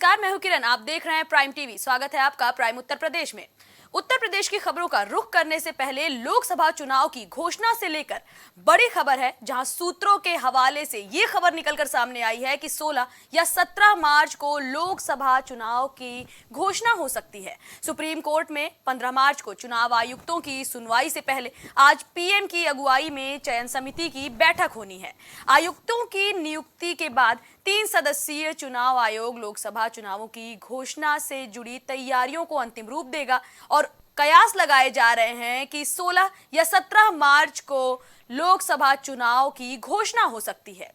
नमस्कार, मैं हूं किरण। आप देख रहे हैं प्राइम टीवी। स्वागत है आपका प्राइम उत्तर प्रदेश में। उत्तर प्रदेश की खबरों का रुख करने से पहले लोकसभा चुनाव की घोषणा से लेकर बड़ी खबर है, जहां सूत्रों के हवाले से ये खबर निकलकर सामने आई है कि 16 या 17 मार्च को लोकसभा चुनाव की घोषणा हो सकती है। सुप्रीम कोर्ट में 15 मार्च को चुनाव आयुक्तों की सुनवाई से पहले आज पीएम की अगुवाई में चयन समिति की बैठक होनी है। आयुक्तों की नियुक्ति के बाद 3 सदस्यीय चुनाव आयोग लोकसभा चुनावों की घोषणा से जुड़ी तैयारियों को अंतिम रूप देगा और कयास लगाए जा रहे हैं कि 16 या 17 मार्च को लोकसभा चुनाव की घोषणा हो सकती है।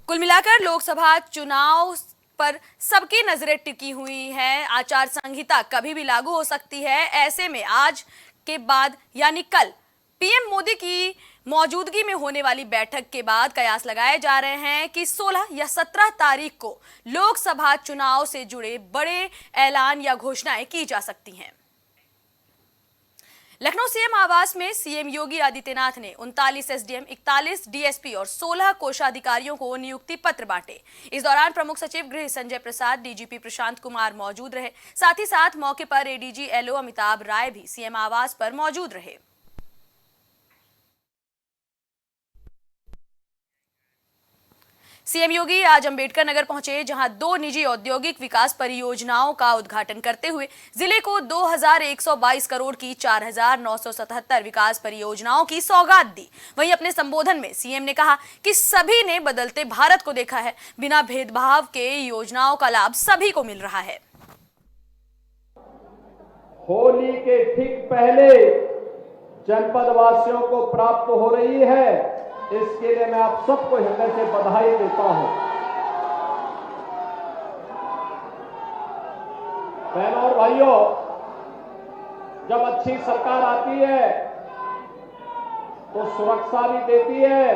कुल मिलाकर लोकसभा चुनाव पर सबकी नजरें टिकी हुई हैं। आचार संहिता कभी भी लागू हो सकती है। ऐसे में आज के बाद यानी कल पीएम मोदी की मौजूदगी में होने वाली बैठक के बाद कयास लगाए जा रहे हैं कि 16 या 17 तारीख को लोकसभा चुनाव से जुड़े बड़े ऐलान या घोषणाएं की जा सकती हैं। लखनऊ सीएम आवास में सीएम योगी आदित्यनाथ ने 39 एसडीएम, 41 डीएसपी और 16 कोषाधिकारियों को नियुक्ति पत्र बांटे। इस दौरान प्रमुख सचिव गृह संजय प्रसाद, डीजीपी प्रशांत कुमार मौजूद रहे। साथ ही साथ मौके पर एडीजी एलओ अमिताभ राय भी सीएम आवास पर मौजूद रहे। सीएम योगी आज अंबेडकर नगर पहुंचे, जहां 2 निजी औद्योगिक विकास परियोजनाओं का उद्घाटन करते हुए जिले को 2122 करोड़ की 4977 विकास परियोजनाओं की सौगात दी। वहीं अपने संबोधन में सीएम ने कहा कि सभी ने बदलते भारत को देखा है, बिना भेदभाव के योजनाओं का लाभ सभी को मिल रहा है। होली के ठीक पहले जनपद वासियों को प्राप्त हो रही है, इसके लिए मैं आप सबको हृदय से बधाई देता हूं। बहनों और भाइयों, जब अच्छी सरकार आती है तो सुरक्षा भी देती है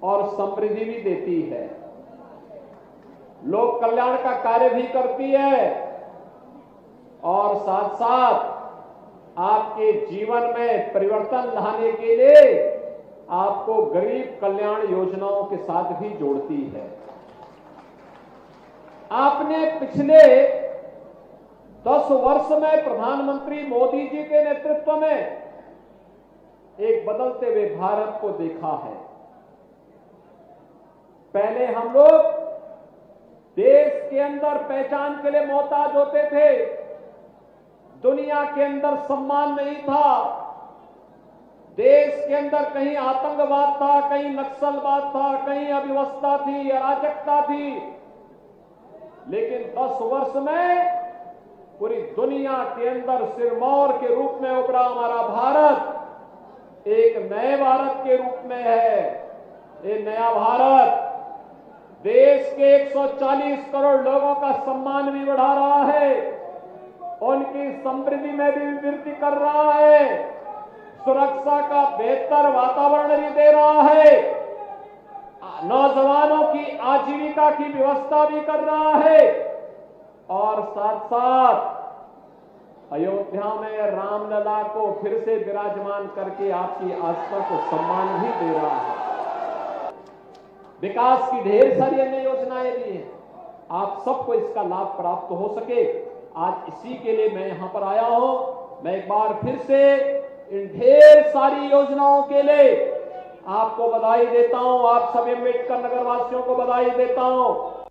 और समृद्धि भी देती है, लोक कल्याण का कार्य भी करती है और साथ साथ आपके जीवन में परिवर्तन लाने के लिए आपको गरीब कल्याण योजनाओं के साथ भी जोड़ती है। आपने पिछले 10 वर्ष में प्रधानमंत्री मोदी जी के नेतृत्व में एक बदलते हुए भारत को देखा है। पहले हम लोग देश के अंदर पहचान के लिए मोहताज होते थे, दुनिया के अंदर सम्मान नहीं था, देश के अंदर कहीं आतंकवाद था, कहीं नक्सलवाद था, कहीं अव्यवस्था थी, अराजकता थी। लेकिन 10 वर्ष में पूरी दुनिया के अंदर सिरमौर के रूप में उभरा हमारा भारत एक नए भारत के रूप में है। ये नया भारत देश के 140 करोड़ लोगों का सम्मान भी बढ़ा रहा है, उनकी समृद्धि में भी वृद्धि कर रहा है, सुरक्षा का बेहतर वातावरण भी दे रहा है, नौजवानों की आजीविका की व्यवस्था भी कर रहा है और साथ साथ अयोध्या में रामलला को फिर से विराजमान करके आपकी आस्था को सम्मान भी दे रहा है। विकास की ढेर सारी अन्य योजनाएं भी हैं, आप सबको इसका लाभ प्राप्त हो सके, आज इसी के लिए मैं यहां पर आया हूं। मैं एक बार फिर से इन ढेर सारी योजनाओं के लिए आपको बधाई देता हूं, आप सभी अम्बेडकर नगर वासियों को बधाई देता हूं।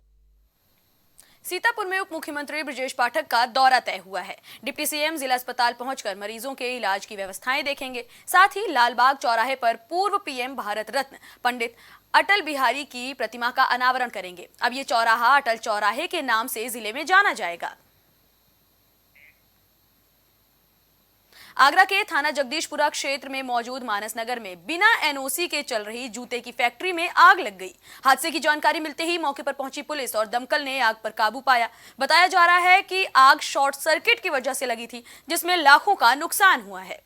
सीतापुर में उप मुख्यमंत्री ब्रजेश पाठक का दौरा तय हुआ है। डिप्टी सीएम जिला अस्पताल पहुंचकर मरीजों के इलाज की व्यवस्थाएं देखेंगे। साथ ही लालबाग चौराहे पर पूर्व पीएम भारत रत्न पंडित अटल बिहारी की प्रतिमा का अनावरण करेंगे। अब ये चौराहा अटल चौराहे के नाम से जिले में जाना जाएगा। आगरा के थाना जगदीशपुरा क्षेत्र में मौजूद मानस नगर में बिना एनओसी के चल रही जूते की फैक्ट्री में आग लग गई। हादसे की जानकारी मिलते ही मौके पर पहुंची पुलिस और दमकल ने आग पर काबू पाया। बताया जा रहा है कि आग शॉर्ट सर्किट की वजह से लगी थी, जिसमें लाखों का नुकसान हुआ है।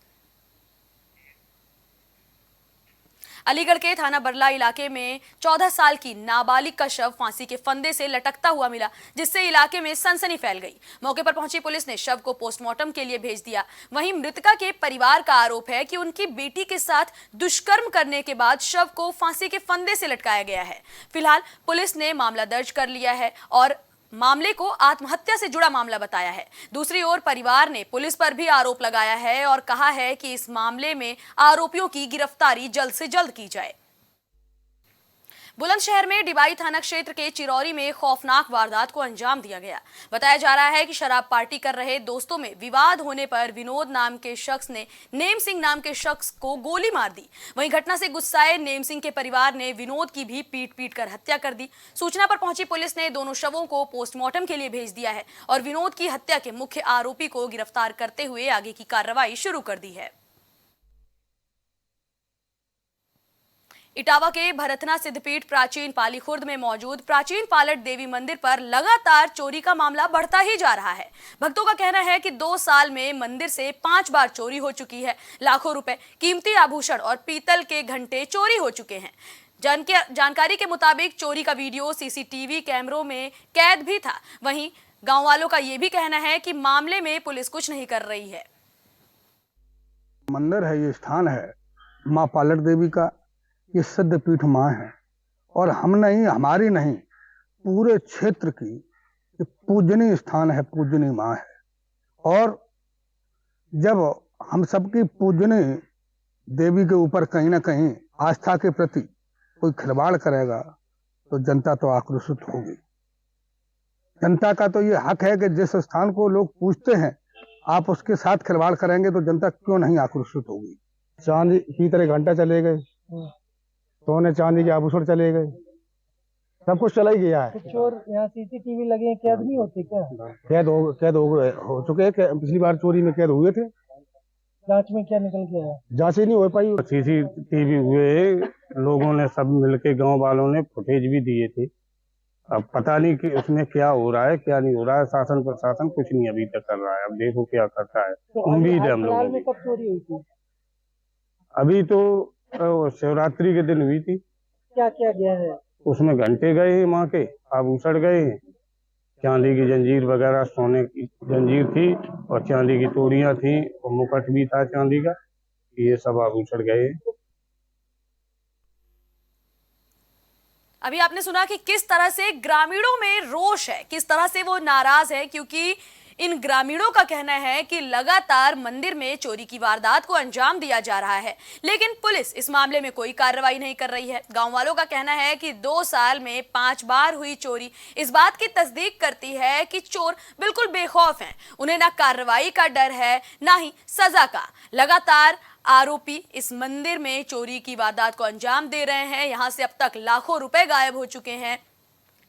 अलीगढ़ के थाना बरला इलाके में 14 साल की नाबालिग का शव फांसी के फंदे से लटकता हुआ मिला, जिससे इलाके में सनसनी फैल गई। मौके पर पहुंची पुलिस ने शव को पोस्टमार्टम के लिए भेज दिया। वहीं मृतका के परिवार का आरोप है कि उनकी बेटी के साथ दुष्कर्म करने के बाद शव को फांसी के फंदे से लटकाया गया है। फिलहाल पुलिस ने मामला दर्ज कर लिया है और मामले को आत्महत्या से जुड़ा मामला बताया है। दूसरी ओर परिवार ने पुलिस पर भी आरोप लगाया है और कहा है कि इस मामले में आरोपियों की गिरफ्तारी जल्द से जल्द की जाए। बुलंदशहर में डिबाई थाना क्षेत्र के चिरौरी में खौफनाक वारदात को अंजाम दिया गया। बताया जा रहा है कि शराब पार्टी कर रहे दोस्तों में विवाद होने पर विनोद नाम के शख्स ने नेम सिंह नाम के शख्स को गोली मार दी। वहीं घटना से गुस्साए नेम सिंह के परिवार ने विनोद की भी पीट कर हत्या कर दी। सूचना पर पहुंची पुलिस ने दोनों शवों को पोस्टमार्टम के लिए भेज दिया है और विनोद की हत्या के मुख्य आरोपी को गिरफ्तार करते हुए आगे की कार्रवाई शुरू कर दी है। इटावा के भरतना सिद्धपीठ प्राचीन पाली खुर्द में मौजूद प्राचीन पालट देवी मंदिर पर लगातार चोरी का मामला बढ़ता ही जा रहा है। भक्तों का कहना है कि 2 साल में मंदिर से 5 बार चोरी हो चुकी है। लाखों रुपए कीमती आभूषण और पीतल के घंटे चोरी हो चुके हैं। जानकारी के मुताबिक चोरी का वीडियो सीसीटीवी कैमरों में कैद भी था। वहीं गांव वालों का यह भी कहना है कि मामले में पुलिस कुछ नहीं कर रही है। मंदिर है, ये स्थान है माँ पालट देवी का, ये सिद्धपीठ माँ है और हम नहीं, हमारी नहीं, पूरे क्षेत्र की ये पूजनीय स्थान है, पूजनीय माँ है। और जब हम सबकी पूजनीय देवी के ऊपर कहीं ना कहीं आस्था के प्रति कोई खिलवाड़ करेगा तो जनता तो आक्रोशित होगी। जनता का तो ये हक है कि जिस स्थान को लोग पूजते हैं आप उसके साथ खिलवाड़ करेंगे तो जनता क्यों नहीं आक्रोशित होगी। चांदी की तरह घंटा चले गए, सोने चांदी के आभूषण चले गए, सब कुछ चला ही गया है। चोर यहाँ सीसीटीवी लगे हैं, कैद नहीं होते क्या? कैद हो चुके हैं। पिछली बार चोरी में कैद हुए थे। जांच में क्या निकल के आया? जांच ही नहीं हो पाई। सीसीटीवी हुए, लोगों ने सब मिलके, गांव वालों ने फुटेज भी दिए थे। अब पता नहीं कि उसमें क्या हो रहा है क्या नहीं हो रहा है। शासन प्रशासन कुछ नहीं अभी तक कर रहा है। अब देखो क्या करता है। उम्मीद है हम लोगों में कब चोरी हुई थी? अभी तो शिवरात्रि के दिन हुई थी। क्या क्या गया है उसमें? घंटे गए हैं, माँ के आभूषण गए हैं, चांदी की जंजीर वगैरह, सोने की जंजीर थी और चांदी की तोड़ियां थी और मुकुट भी था चांदी का। ये सब आभूषण गए। अभी आपने सुना कि किस तरह से ग्रामीणों में रोष है, किस तरह से वो नाराज है, क्योंकि इन ग्रामीणों का कहना है कि लगातार मंदिर में चोरी की वारदात को अंजाम दिया जा रहा है, लेकिन पुलिस इस मामले में कोई कार्रवाई नहीं कर रही है। गांव वालों का कहना है कि 2 साल में 5 बार हुई चोरी इस बात की तस्दीक करती है कि चोर बिल्कुल बेखौफ हैं। उन्हें ना कार्रवाई का डर है, ना ही सजा का। लगातार आरोपी इस मंदिर में चोरी की वारदात को अंजाम दे रहे हैं। यहां से अब तक लाखों रुपए गायब हो चुके हैं,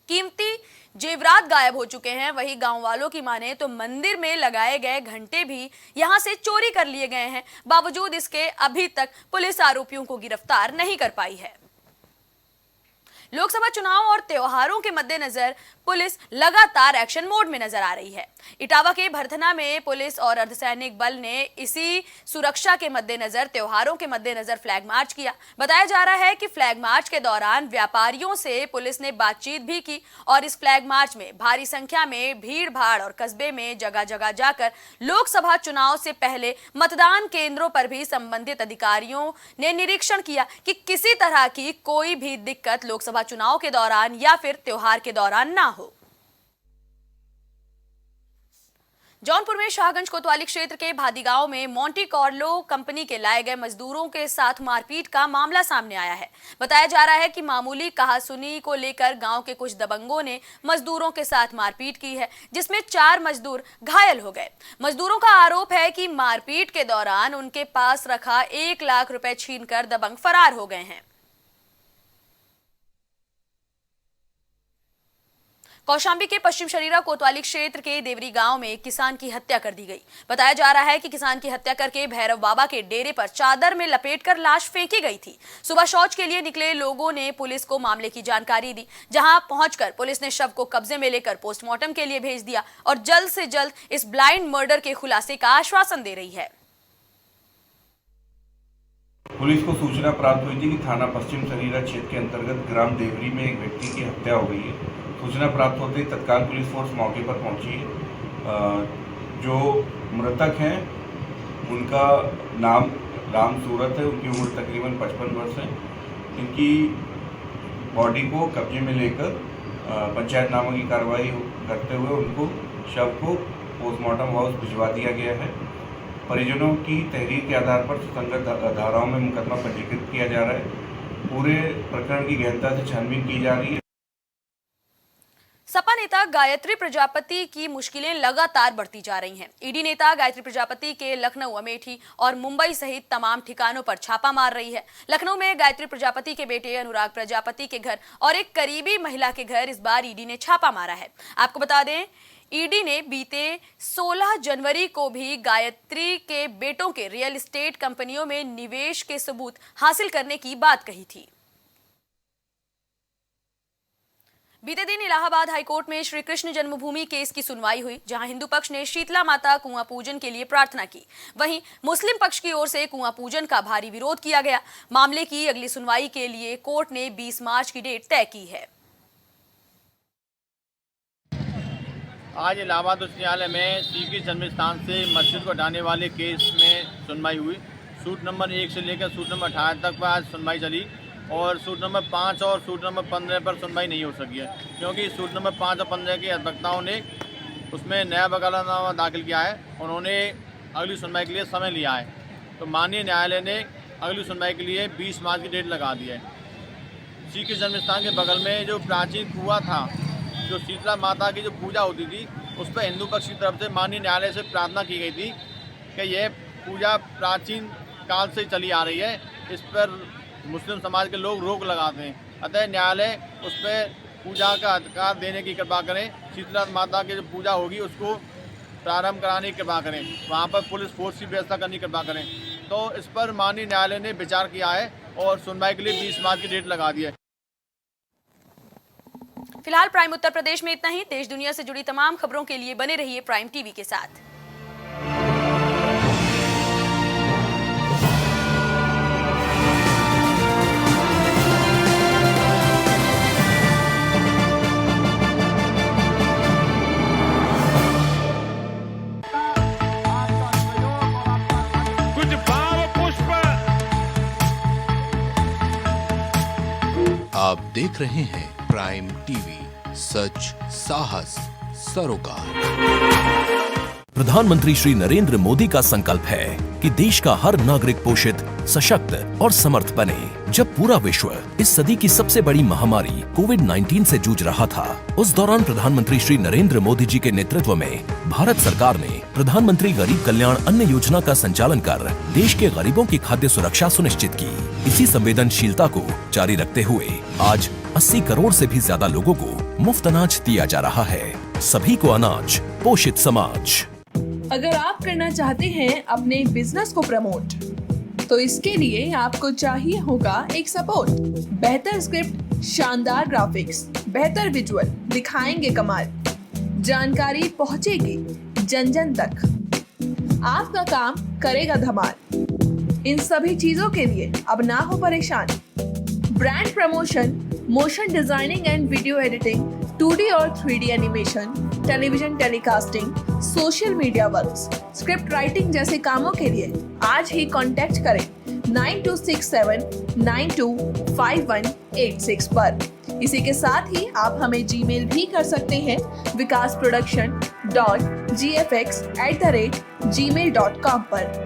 कीमती जेवरात गायब हो चुके हैं। वहीं गांव वालों की माने तो मंदिर में लगाए गए घंटे भी यहां से चोरी कर लिए गए हैं। बावजूद इसके अभी तक पुलिस आरोपियों को गिरफ्तार नहीं कर पाई है। लोकसभा चुनाव और त्योहारों के मद्देनजर पुलिस लगातार एक्शन मोड में नजर आ रही है। इटावा के भरथना में पुलिस और अर्धसैनिक बल ने इसी सुरक्षा के मद्देनजर, त्योहारों के मद्देनजर फ्लैग मार्च किया। बताया जा रहा है कि फ्लैग मार्च के दौरान व्यापारियों से पुलिस ने बातचीत भी की और इस फ्लैग मार्च में भारी संख्या में भीड़ भाड़ और कस्बे में जगह जगह जाकर लोकसभा चुनाव से पहले मतदान केंद्रों पर भी संबंधित अधिकारियों ने निरीक्षण किया कि किसी तरह की कोई भी दिक्कत लोकसभा चुनाव के दौरान या फिर त्योहार के दौरान ना हो। जौनपुर में शाहगंज कोतवाली क्षेत्र के भादी गांव में मोंटी कार्लो कंपनी के लाए गए मजदूरों के साथ मारपीट का मामला सामने आया है। बताया जा रहा है कि मामूली कहासुनी को लेकर गांव के कुछ दबंगों ने मजदूरों के साथ मारपीट की है, जिसमें 4 मजदूर घायल हो गए। मजदूरों का आरोप है कि मारपीट के दौरान उनके पास रखा 1 लाख रुपए छीनकर दबंग फरार हो गए हैं। कौशाम्बी के पश्चिम शरीरा कोतवाली क्षेत्र के देवरी गांव में एक किसान की हत्या कर दी गई। बताया जा रहा है कि किसान की हत्या करके भैरव बाबा के डेरे पर चादर में लपेटकर लाश फेंकी गई थी। सुबह शौच के लिए निकले लोगों ने पुलिस को मामले की जानकारी दी, जहां पहुंचकर पुलिस ने शव को कब्जे में लेकर पोस्टमार्टम के लिए भेज दिया और जल्द से जल्द इस ब्लाइंड मर्डर के खुलासे का आश्वासन दे रही है। पुलिस को सूचना प्राप्त हुई थी कि थाना पश्चिम सरीरा क्षेत्र के अंतर्गत ग्राम देवरी में एक व्यक्ति की हत्या हो गई है। सूचना प्राप्त होते ही तत्काल पुलिस फोर्स मौके पर पहुंची है। जो मृतक हैं उनका नाम राम सूरत है, उनकी उम्र तकरीबन 55 वर्ष है। इनकी बॉडी को कब्जे में लेकर पंचायतनामा की कार्रवाई करते हुए उनको शव को पोस्टमार्टम हाउस भिजवा दिया गया है। परिजनों की तहरीर के आधार पर सुसंगत धाराओं में मुकदमा पंजीकृत किया जा रहा है। पूरे प्रकरण की गहनता से छानबीन की जा रही है। सपा नेता गायत्री प्रजापति की मुश्किलें लगातार बढ़ती जा रही हैं। ईडी नेता गायत्री प्रजापति के लखनऊ, अमेठी और मुंबई सहित तमाम ठिकानों पर छापा मार रही है। लखनऊ में गायत्री प्रजापति के बेटे अनुराग प्रजापति के घर और एक करीबी महिला के घर इस बार ईडी ने छापा मारा है। आपको बता दें, ईडी ने बीते 16 जनवरी को भी गायत्री के बेटों के रियल एस्टेट कंपनियों में निवेश के सबूत हासिल करने की बात कही थी। बीते दिन इलाहाबाद हाईकोर्ट में श्री कृष्ण जन्मभूमि केस की सुनवाई हुई, जहां हिंदू पक्ष ने शीतला माता कुआं पूजन के लिए प्रार्थना की। वहीं मुस्लिम पक्ष की ओर से कुआं पूजन का भारी विरोध किया गया। मामले की अगली सुनवाई के लिए कोर्ट ने 20 मार्च की डेट तय की है। आज इलाहाबाद उच्च न्यायालय में श्री कृष्ण जन्म स्थान से मस्जिद को हटाने वाले केस में सुनवाई हुई। सूट नंबर 1 से लेकर सूट नंबर 18 तक पर आज सुनवाई चली और सूट नंबर 5 और सूट नंबर 15 पर सुनवाई नहीं हो सकी है, क्योंकि सूट नंबर 5 और 15 के अधिवक्ताओं ने उसमें नया वकालतनामा दाखिल किया है। उन्होंने अगली सुनवाई के लिए समय लिया है, तो माननीय न्यायालय ने अगली सुनवाई के लिए 20 मार्च की डेट लगा दी है। श्री कृष्ण जन्म स्थान के बगल में जो प्राचीन कुआं था, जो शीतला माता की जो पूजा होती थी, उस पर हिंदू पक्ष की तरफ से माननीय न्यायालय से प्रार्थना की गई थी कि यह पूजा प्राचीन काल से चली आ रही है, इस पर मुस्लिम समाज के लोग रोक लगाते हैं। अतः न्यायालय उस पर पूजा का अधिकार देने की कृपा करें। शीतला माता की जो पूजा होगी उसको प्रारंभ कराने की कृपा करें, वहाँ पर पुलिस फोर्स की व्यवस्था करने की कृपा करें। तो इस पर माननीय न्यायालय ने विचार किया है और सुनवाई के लिए 20 मार्च की डेट लगा दी है। फिलहाल प्राइम उत्तर प्रदेश में इतना ही। देश दुनिया से जुड़ी तमाम खबरों के लिए बने रहिए प्राइम टीवी के साथ। कुछ भाव पुष्प। आप देख रहे हैं प्राइम टीवी, सच साहस सरोकार। प्रधानमंत्री श्री नरेंद्र मोदी का संकल्प है कि देश का हर नागरिक पोषित, सशक्त और समर्थ बने। जब पूरा विश्व इस सदी की सबसे बड़ी महामारी कोविड-19 से जूझ रहा था, उस दौरान प्रधानमंत्री श्री नरेंद्र मोदी जी के नेतृत्व में भारत सरकार ने प्रधानमंत्री गरीब कल्याण अन्न योजना का संचालन कर देश के गरीबों की खाद्य सुरक्षा सुनिश्चित की। इसी संवेदनशीलता को जारी रखते हुए आज 80 करोड़ से भी ज्यादा लोगों को मुफ्त अनाज दिया जा रहा है। सभी को अनाज, पोषित समाज। अगर आप करना चाहते हैं अपने बिजनेस को प्रमोट, तो इसके लिए आपको चाहिए होगा एक सपोर्ट। बेहतर स्क्रिप्ट, शानदार ग्राफिक्स, बेहतर विजुअल, दिखाएंगे कमाल, जानकारी पहुंचेगी जन जन तक, आपका काम करेगा धमाल। इन सभी चीजों के लिए अब ना हो परेशान। Brand promotion, motion designing and video editing, 2D और 3D animation, television telecasting, social media works, script writing जैसे कामों के लिए आज ही कांटेक्ट करें 9267925186 पर। इसी के साथ ही आप हमें जीमेल भी कर सकते हैं vikasproduction.gfx@gmail.com पर।